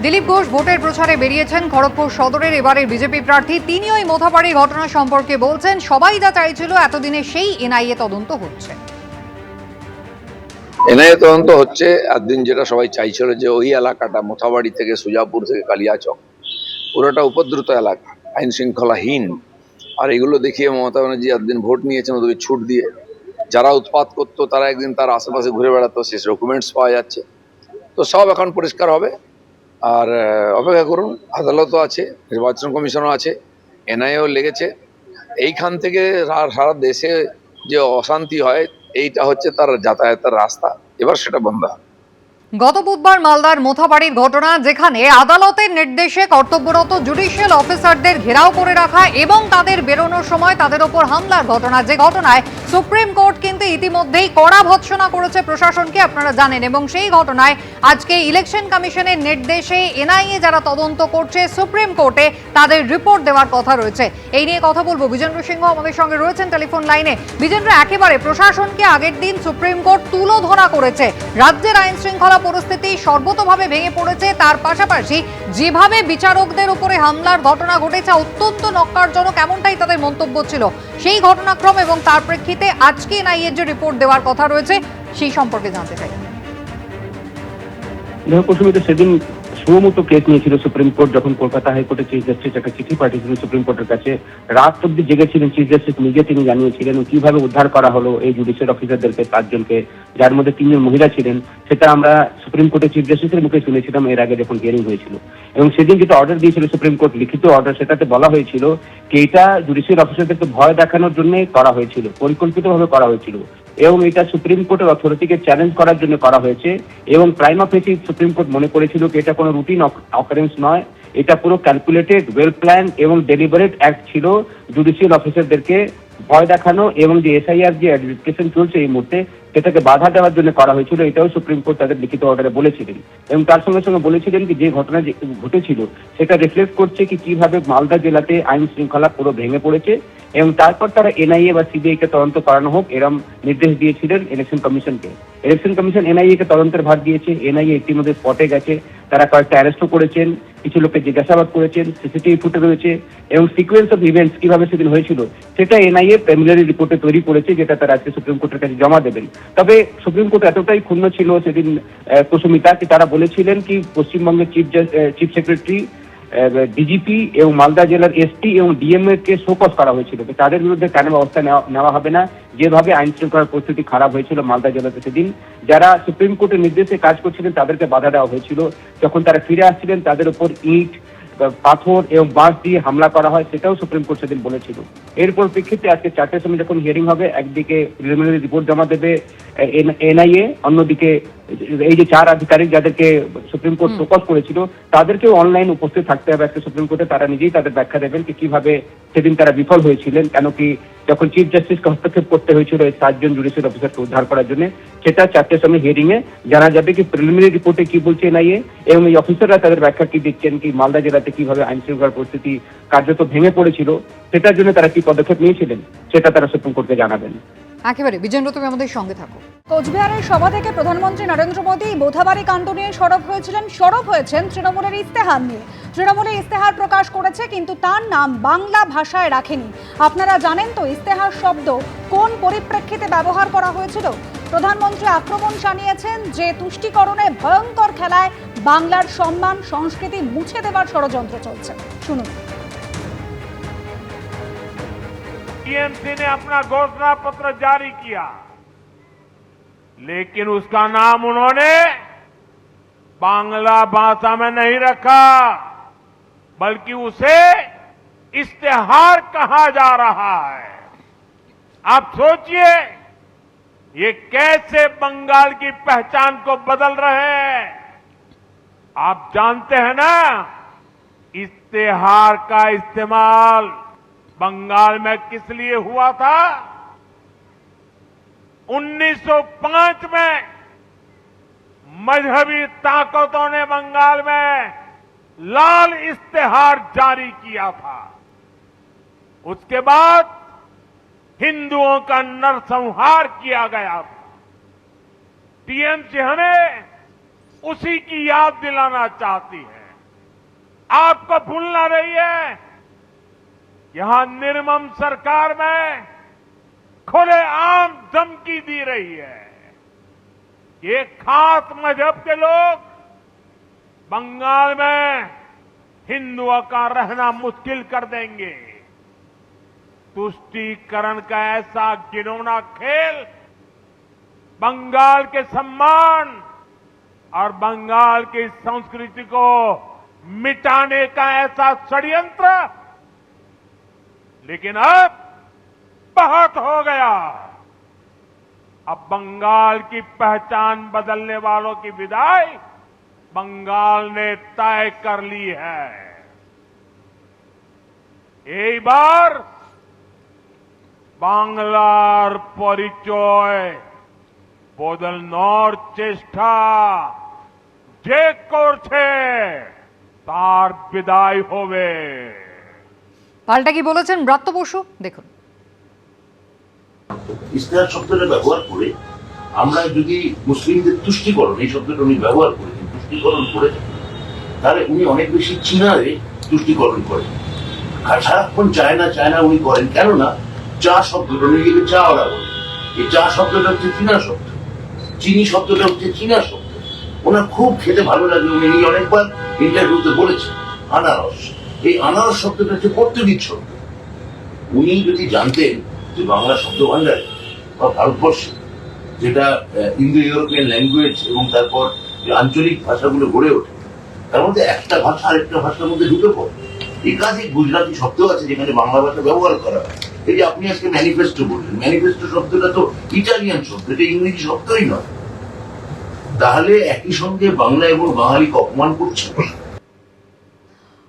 দিলীপ ঘোষ ভোটের প্রচারে বেরিয়েছেন খড়গপুর সদরের এবারের বিজেপি প্রার্থী। তিনি ওই মোথাবাড়ি ঘটনা সম্পর্কে বলছেন, সবাই যা চাইছিল এতদিনে সেই এনআইএ তদন্ত হচ্ছে। এনআইএ তদন্ত হচ্ছে। একদিন যেটা সবাই চাইছিল যে ওই এলাকাটা মোথাবাড়ি থেকে সুজাপুর থেকে কালিয়াচক পুরোটা উপদ্রুত এলাকা, আইন শৃঙ্খলাহীন। আর এগুলো দেখিয়ে মমতা ব্যানার্জি একদিন ভোট নিয়েছেন ওদেরকে ছুট দিয়ে। যারা উৎপাত করতো তারা একদিন তার আশেপাশে ঘুরে বেড়াতো, শেষ ডকুমেন্টস পাওয়া যাচ্ছে। তো সব এখন পরিষ্কার হবে। আর অপেক্ষা করুন, আদালতও আছে, নির্বাচন কমিশনও আছে, এনআইএও লেগেছে। এইখান থেকে সারা দেশে যে অশান্তি হয়, এইটা হচ্ছে তার যাতায়াতের রাস্তা। এবার সেটা বন্ধ হবে। গত বুধবার মালদার মোথাবাড়ির ঘটনা, যেখানে আদালতের নির্দেশে কর্তব্যরত জুডিশিয়াল অফিসারদের ঘেরাও করে রাখা এবং তাদের বেরোনোর সময় তাদের ওপর হামলার ঘটনা, যে ঘটনায় সুপ্রিম কোর্ট কিন্তু ইতিমধ্যেই কড়া ভৎসনা করেছে প্রশাসনকে, আপনারা জানেন। এবং সেই ঘটনায় আজকে ইলেকশন কমিশনের নির্দেশে এনআইএ যারা তদন্ত করছে সুপ্রিম কোর্টে, তাদের রিপোর্ট দেওয়ার কথা রয়েছে। এই নিয়ে কথা বলবো, বিজেন্দ্র সিংহ আমাদের সঙ্গে রয়েছেন টেলিফোন লাইনে। বিজেন্দ্র, একেবারে প্রশাসনকে আগের দিন সুপ্রিম কোর্ট তুলোধনা করেছে। রাজ্যের আইন শৃঙ্খলা পরিস্থিতি সর্বতভাবে ভেঙে পড়েছে। তার পাশাপাশি যেভাবে বিচারকদের উপরে হামলার ঘটনা ঘটেছে অত্যন্ত নক্কারজনক, এমনটাই তাদের মন্তব্য ছিল। সেই ঘটনাক্রম এবং তার প্রেক্ষিতে আজকে এনআইএর যে রিপোর্ট দেওয়ার কথা রয়েছে সেই সম্পর্কে জানতে চাই। সেদিন সুমতো কেস নিয়েছিল সুপ্রিম কোর্ট, যখন কলকাতা হাইকোর্টে চিফ জাস্টিস একটা চিঠি পাঠিয়েছিলেন সুপ্রিম কোর্টের কাছে। রাত অব্দি জেগেছিলেন চিফ জাস্টিস নিজে, তিনি জানিয়েছিলেন কিভাবে উদ্ধার করা হলো এই জুডিশিয়াল অফিসারদেরকে, 5 জনকে, যার মধ্যে 3 জন মহিলা ছিলেন। সেটা আমরা সুপ্রিম কোর্টের চিফ জাস্টিসের মুখে শুনেছিলাম এর আগে যখন হিয়ারিং হয়েছিল। এবং সেদিন যেটা অর্ডার দিয়েছিল সুপ্রিম কোর্ট, লিখিত অর্ডার, সেটাতে বলা হয়েছিল যে এটা জুডিশিয়াল অফিসারদেরকে ভয় দেখানোর জন্য করা হয়েছিল, পরিকল্পিতভাবে করা হয়েছিল। এবং এটা সুপ্রিম কোর্টের অথরিটিকে চ্যালেঞ্জ করার জন্য করা হয়েছে। এবং প্রাইমা ফেসি সুপ্রিম কোর্ট মনে করেছিল যে এটা কোনো রুটিন অকারেন্স নয়, এটা পুরো ক্যালকুলেটেড, ওয়েল প্ল্যান এবং ডেলিবারেট অ্যাক্ট ছিল জুডিশিয়াল অফিসারদেরকে ভয় দেখানো এবং যে এসআইআর যে অ্যাডমিনিস্ট্রেশন চলছে এই মুহূর্তে সেটাকে বাধা দেওয়ার জন্য করা হয়েছিল। এটাও সুপ্রিম কোর্ট তাদের লিখিত অর্ডারে বলেছিলেন। এবং তার সঙ্গে সঙ্গে বলেছিলেন যে ঘটনা ঘটেছিল সেটা রিফ্লেক্ট করছে কিভাবে মালদা জেলাতে আইন শৃঙ্খলা পুরো ভেঙে পড়েছে। এবং তারপর তারা এনআইএ বা সিবিআই কে তদন্ত করানো হোক এরম নির্দেশ দিয়েছিলেন ইলেকশন কমিশনকে। ইলেকশন কমিশন এনআইএ কে তদন্তের ভার দিয়েছে। এনআইএ ইতিমধ্যে স্পটে গেছে, তারা কয়েকটা অ্যারেস্টও করেছেন, কিছু লোককে জিজ্ঞাসাবাদ করেছেন, সিসিটিভি ফুটে রয়েছে এবং সিকোয়েন্স অফ ইভেন্টস কিভাবে সেদিন হয়েছিল সেটা এনআইএ প্রিলিমিনারি রিপোর্টে তৈরি করেছে, যেটা তারা আজকে সুপ্রিম কোর্টের কাছে জমা দেবেন। তবে সুপ্রিম কোর্ট এতটাই ক্ষুণ্ণ ছিল সেদিন কুসুমিতা, কি তারা বলেছিলেন কি পশ্চিমবঙ্গের চিফ সেক্রেটারি, ডিজিপি এবং মালদা জেলার এসপি এবং ডিএমএ কে শোকজ করা হয়েছিল, তাদের বিরুদ্ধে কেন ব্যবস্থা নেওয়া হবে না, যেভাবে আইন শৃঙ্খলার পরিস্থিতি খারাপ হয়েছিল মালদা জেলাতে সেদিন। যারা সুপ্রিম কোর্টের নির্দেশে কাজ করছিলেন তাদেরকে বাধা দেওয়া হয়েছিল, যখন তারা ফিরে আসছিলেন তাদের উপর ইট, পাথর এবং বাঁশ দিয়ে হামলা করা হয়, সেটাও সুপ্রিম কোর্ট সেদিন বলেছিল। এর পরিপ্রেক্ষিতে আজকে 4টের সময় যখন হিয়ারিং হবে, একদিকে প্রিলিমিনারি রিপোর্ট জমা দেবে এনআইএ, অন্যদিকে এই যে 4 আধিকারিক যাদেরকে সুপ্রিম কোর্ট ফোকাস করেছিল তাদেরকেও অনলাইন উপস্থিত থাকতে হবে আজকে সুপ্রিম কোর্টে। তারা নিজেই তাদের ব্যাখ্যা দেবেন কিভাবে সেদিন তারা বিফল হয়েছিলেন, কেন কি যখন চিফ জাস্টিসকে হস্তক্ষেপ করতে হয়েছিল এই 7 জন জুডিশিয়াল অফিসারকে উদ্ধার করার জন্য, সেটা 4টের সময় হিয়ারিং এ জানা যাবে কি প্রিলিমিনারি রিপোর্টে কি বলছে এনআইএ এবং এই অফিসাররা তাদের ব্যাখ্যা কি দিচ্ছেন, কি মালদা জেলাতে কিভাবে আইন শৃঙ্খলার পরিস্থিতি কার্যত ভেঙে পড়েছিল সেটার জন্য তারা কি পদক্ষেপ নিয়েছিলেন সেটা তারা সুপ্রিম কোর্টকে জানাবেন। একেবারে বিজেন্দ্র, তুমি আমাদের সঙ্গে থাকো। কোচবিহারের সভা থেকে প্রধানমন্ত্রী নরেন্দ্র মোদী মোথাবাড়ি কাণ্ড নিয়ে সরব হয়েছেন তৃণমূলের ইস্তেহার নিয়ে। তৃণমূলের ইস্তেহার প্রকাশ করেছে, কিন্তু তার নাম বাংলা ভাষায় রাখেনি। আপনারা জানেন তো ইস্তেহার শব্দ কোন পরিপ্রেক্ষিতে ব্যবহার করা হয়েছিল? প্রধানমন্ত্রী আক্রমণ জানিয়েছেন যে তুষ্টিকরণে ভয়ঙ্কর খেলায় বাংলার সম্মান সংস্কৃতি মুছে দেওয়ার ষড়যন্ত্র চলছে। শুনুন। टीएमसी ने अपना घोषणा पत्र जारी किया, लेकिन उसका नाम उन्होंने बांग्ला भाषा में नहीं रखा, बल्कि उसे इश्तेहार कहा जा रहा है। आप सोचिए ये कैसे बंगाल की पहचान को बदल रहे हैं। आप जानते हैं ना, इश्तेहार का इस्तेमाल बंगाल में किस लिए हुआ था? 1905 में मजहबी ताकतों ने बंगाल में लाल इश्तेहार जारी किया था। उसके बाद हिंदुओं का नरसंहार किया गया था। टीएमसी हमें उसी की याद दिलाना चाहती है। आपको भूलना नहीं है, यहां निर्मम सरकार में खुलेआम धमकी दी रही है कि एक खास मजहब के लोग बंगाल में हिंदुओं का रहना मुश्किल कर देंगे। तुष्टीकरण का ऐसा घिनौना खेल बंगाल के सम्मान और बंगाल की संस्कृति को मिटाने का ऐसा षड्यंत्र, लेकिन अब बहुत हो गया। अब बंगाल की पहचान बदलने वालों की विदाई बंगाल ने तय कर ली है। এইবার বাংলার পরিচয় বদলানোর চেষ্টা যে করছে তার বিদায় হবে। পাল্টা কি বলেছেন ব্রাত্য বসু, দেখুন। ইস্তেহার শব্দটা ব্যবহার করে আমরা যদি মুসলিমদের তুষ্টিকরণ এই শব্দটা উনি ব্যবহার করেন, তুষ্টিকরণ করে তাহলে উনি অনেক বেশি চীনারে তুষ্টিকরণ করেন। আর সারাক্ষণ চায়না উনি করেন, কেননা চা শব্দটা উনি লিখে চা ওরা বলেন। এই চা শব্দটা হচ্ছে চীনা শব্দ, চিনি শব্দটা হচ্ছে চীনা শব্দ। ওনার খুব খেতে ভালো লাগে, উনি অনেকবার ইন্টারভিউতে বলেছেন আনারস। এই আনারস শব্দটা হচ্ছে পর্তুগিজ শব্দ। উনি যদি জানতেন যে বাংলা শব্দ ভান্ডারে বা ভারতবর্ষে যেটা ইন্দো ইউরোপিয়ান ল্যাঙ্গুয়েজ এবং তারপর যে আঞ্চলিক ভাষাগুলো গড়ে ওঠে তার মধ্যে একটা ভাষা আরেকটা ভাষার মধ্যে ঢুকে পড়ে। একাধিক গুজরাটি শব্দ আছে যেখানে বাংলা ভাষা ব্যবহার করা হয়। এই যে আপনি আজকে ম্যানিফেস্টো বললেন, ম্যানিফেস্টো শব্দটা তো ইটালিয়ান শব্দ, এটা ইংরেজি শব্দই নয়। তাহলে একই সঙ্গে বাংলা এবং বাঙালিকে অপমান করছে।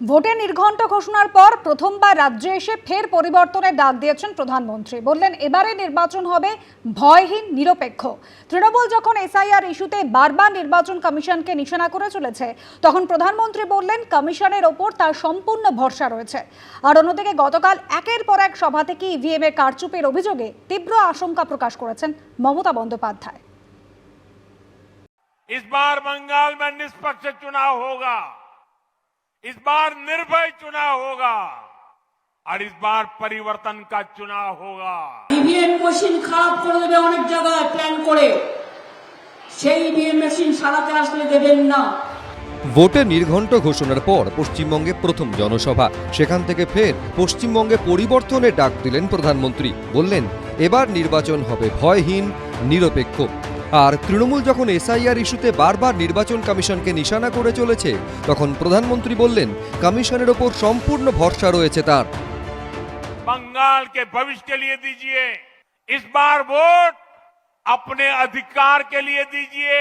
ভোটের নির্ঘণ্ট ঘোষণার পর প্রথমবার রাজ্যে এসে ফের পরিবর্তনের ডাক দিয়েছেন প্রধানমন্ত্রী। বললেন এবারে নির্বাচন হবে ভয়হীন, নিরপেক্ষ। তৃণমূল যখন এসআইআর ইস্যুতে বারবার নির্বাচন কমিশনকে নিশানা করে চলেছে, তখন প্রধানমন্ত্রী বললেন কমিশনের ওপর তার সম্পূর্ণ ভরসা রয়েছে। আর অন্যদিকে গতকাল একের পর এক সভা থেকে ইভিএম এর কারচুপির অভিযোগে তীব্র আশঙ্কা প্রকাশ করেছেন মমতা বন্দ্যোপাধ্যায়। इस बार बंगाल में निष्पक्ष चुनाव होगा, इस बार निर्भय चुनाव होगा और इस बार परिवर्तन का चुनाव होगा। ইভিএম মেশিন খারাপ করে দেবে অনেক জায়গায় প্ল্যান করে, সেই ইভিএম মেশিন সারাতে আসলে দেবেন না। ভোটে নির্ঘণ্ট ঘোষণার পর পশ্চিমবঙ্গে প্রথম জনসভা, সেখান থেকে ফের পশ্চিমবঙ্গে পরিবর্তনের ডাক দিলেন প্রধানমন্ত্রী। বললেন এবার নির্বাচন হবে ভয়হীন, নিরপেক্ষ। আর তৃণমূল যখন এসআইআর ইস্যুতে বারবার নির্বাচন কমিশনকে নিশানা করে চলেছে, তখন প্রধানমন্ত্রী বললেন কমিশনের ওপর সম্পূর্ণ ভরসা রয়েছে তার। बंगाल के भविष्य के लिए दीजिए, इस बार वोट अपने अधिकार के लिए दीजिए।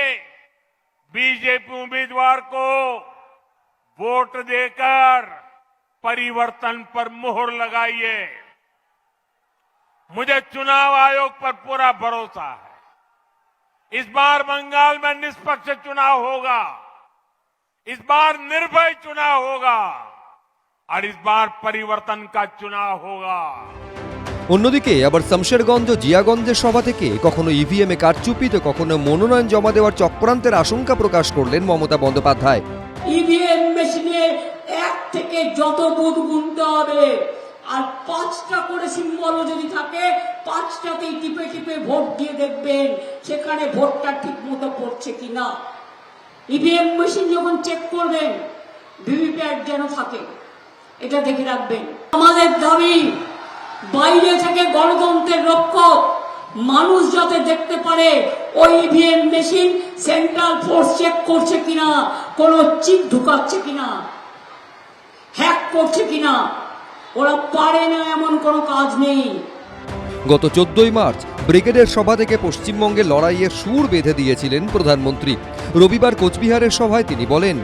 बीजेपी उम्मीदवार को वोट देकर परिवर्तन पर मोहर लगाइए। मुझे चुनाव आयोग पर पूरा भरोसा है, इस बार बंगाल में निष्पक्ष चुनाव होगा, इस बार निर्भय चुनाव होगा और इस बार परिवर्तन का चुनाव होगा। অন্যদিকে আবার শমশেরগঞ্জ ও জিয়াগঞ্জের সভা থেকে কখনো ইভিএম এ কারচুপি তো কখনো মনোনয়ন জমা দেওয়ার চক্রান্তের আশঙ্কা প্রকাশ করলেন মমতা বন্দ্যোপাধ্যায়। ইভিএম মেশিনে এক থেকে যত বুথ গুনতে হবে, আর 5টা করে সিম্বলও যদি থাকে 5টাতেই টিপে টিপে ভোট দিয়ে দেখবেন সেখানে ভোটটা ঠিক মতো পড়ছে কিনা। ইভিএম মেশিন যখন চেক করবেন ভিভিপ্যাট যেন থাকে, এটা দেখে রাখবেন। আমাদের দাবি বাইরে থেকে গণতন্ত্রের রক্ষক মানুষ যাতে দেখতে পারে ওই EVM machine central force check করছে কিনা, কোন চিপ ঢুকাচ্ছে কিনা, হ্যাক করছে কিনা। ওরা পারে না, এমন কোনো কাজ নেই। গত 14ই মার্চ ব্রিগেডের সভা থেকে পশ্চিমবঙ্গে লড়াইয়ের সুর বেঁধে দিয়েছিলেন প্রধানমন্ত্রী। রবিবার কোচবিহারের সভায় তিনি বলেন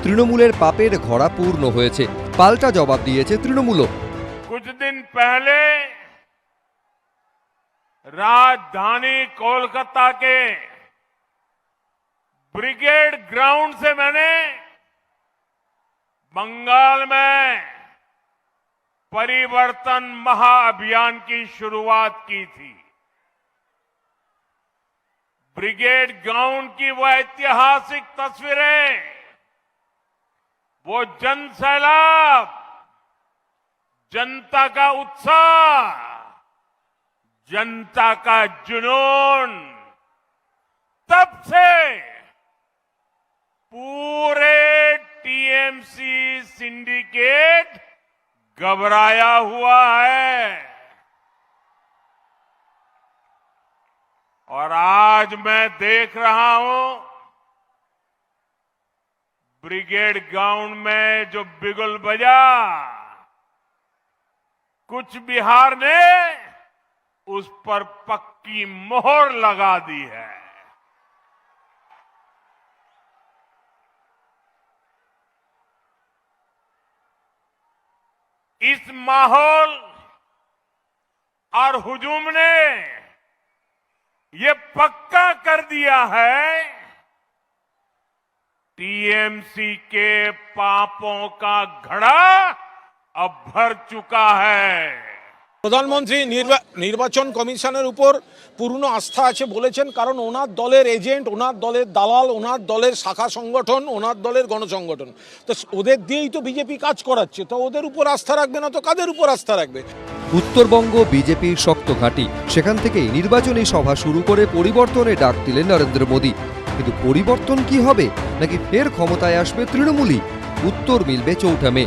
তৃণমূলের পাপের ঘড়া পূর্ণ হয়েছে। পাল্টা জবাব দিয়েছে তৃণমূলও। कुछ दिन पहले राजधानी कोलकाता के ब्रिगेड ग्राउंड से मैंने बंगाल में परिवर्तन महाअभियान की शुरुआत की थी। ब्रिगेड ग्राउंड की वह ऐतिहासिक तस्वीरें वो जन सैलाब, जनता का उत्साह, जनता का जुनून, तब से पूरे टीएमसी सिंडिकेट घबराया हुआ है। और आज मैं देख रहा हूं ब्रिगेड ग्राउंड में जो बिगुल बजा, कुछ बिहार ने उस पर पक्की मोहर लगा दी है। इस माहौल और हुजूम ने ये पक्का कर दिया है, टीएमसी के पापों का घड़ा अब भर चुका है। প্রধানমন্ত্রী নির্বাচন কমিশনের উপর পূর্ণ আস্থা আছে বলেছেন, কারণ ওনার দলের এজেন্ট, ওনার দলের দালাল, ওনার দলের শাখা সংগঠন, ওনার দলের গণসংগঠন, তো ওদের দিয়েই তো বিজেপি কাজ করাচ্ছে। তো ওদের উপর আস্থা রাখবে না তো কাদের উপর আস্থা রাখবে? উত্তরবঙ্গ বিজেপির শক্ত ঘাঁটি, সেখান থেকেই নির্বাচনী সভা শুরু করে পরিবর্তনের ডাক দিলেন নরেন্দ্র মোদী। কিন্তু পরিবর্তন কি হবে, নাকি ফের ক্ষমতায় আসবে তৃণমূলই? উত্তর মিলবে 4 মে।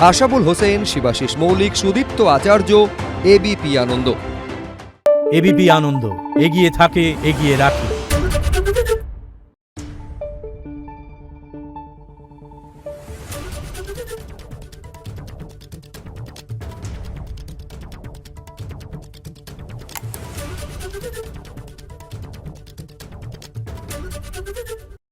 আশাবুল হোসেন, শিবাশিস মৌলিক, সুদীপ্ত আচার্য, এবিপি আনন্দ। এবিপি আনন্দ, এগিয়ে থাকে, এগিয়ে রাখে।